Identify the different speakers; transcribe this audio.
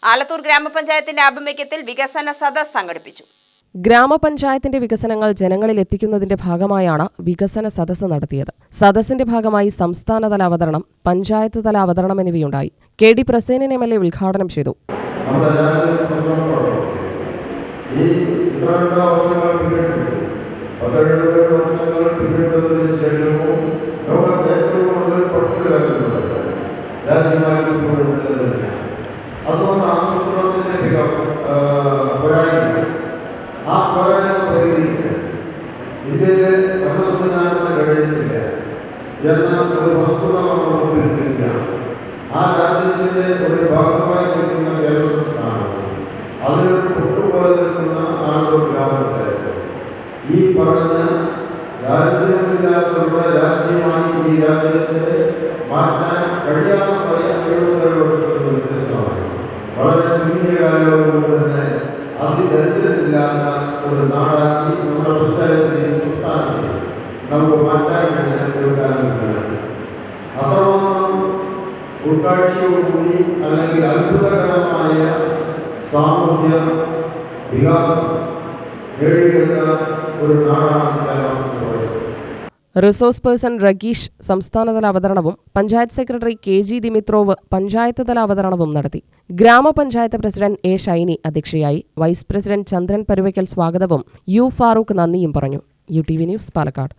Speaker 1: ആലത്തൂർ ഗ്രാമപഞ്ചായത്തിന്റെ ആഭിമുഖ്യത്തിൽ വികസന സദസ്സ് സംഘടിപ്പിച്ചു.
Speaker 2: ഗ്രാമപഞ്ചായത്തിന്റെ വികസനങ്ങൾ ജനങ്ങളിൽ എത്തിക്കുന്നതിന്റെ ഭാഗമായാണ് വികസന സദസ്സ് നടത്തിയത്. സദസ്സിന്റെ ഭാഗമായി സംസ്ഥാനതല അവതരണം, പഞ്ചായത്ത് തല അവതരണം എന്നിവയുണ്ടായി. KD പ്രസേനൻ MLA ഉദ്ഘാടനം ചെയ്തു.
Speaker 3: അതുകൊണ്ട് ആസൂത്രണത്തിന്റെ ആ പോരായ്മ പരിഹരിക്കുക ഇന്ത്യയിലെ ഭരണ സംവിധാനത്തിന് കഴിയുന്നില്ല എന്ന ഒരു വസ്തുത നമ്മൾ മുമ്പിലിരിക്കുകയാണ്. ആ രാജ്യത്തിന്റെ ഒരു ഭാഗമായി നിൽക്കുന്ന കേരള സംസ്ഥാനം അതിനൊരു പൊട്ടുപോലെ നിൽക്കുന്ന ആളുകൾ ഗ്രാമപഞ്ചായത്ത് ഈ പറഞ്ഞ ദാരിദ്ര്യമില്ലാത്തവരുടെ രാജ്യമായി ഈ രാജ്യത്തെ മാറ്റാൻ കഴിയാതെ പോയ 77 വർഷത്തിന് വ്യത്യസ്തമായി വളരെ ചുരുങ്ങിയ കാലയളവുകൊണ്ട് തന്നെ അതിദരിദ്രമില്ലാത്ത ഒരു നാടാക്കി നമ്മുടെ പഞ്ചായത്തിനെയും സംസ്ഥാനത്തെയും നമുക്ക് മാറ്റാൻ കഴിഞ്ഞ ഒരു കാലഘട്ടമാണ്. അത്രമാത്രം ഉൾക്കാഴ്ചയോടുകൂടി അല്ലെങ്കിൽ അത്ഭുതകരമായ സാമൂഹ്യ വികാസം നേടിയെടുത്ത ഒരു നാടാണ് കേരളം എന്ന് പറയുന്നത്.
Speaker 2: റിസോഴ്സ് പേഴ്സൺ രഗീഷ് സംസ്ഥാനതല അവതരണവും panchayat secretary KG Dimitrov panchayat തല അവതരണവും നടത്തി. ഗ്രാമപഞ്ചായത്ത് പ്രസിഡന്റ് A ഷൈനി അധ്യക്ഷയായി. വൈസ് പ്രസിഡന്റ് ചന്ദ്രൻ പരുവയ്ക്കൽ സ്വാഗതവും U ഫാറൂഖ് നന്ദിയും പറഞ്ഞു. UTV news Palakkad.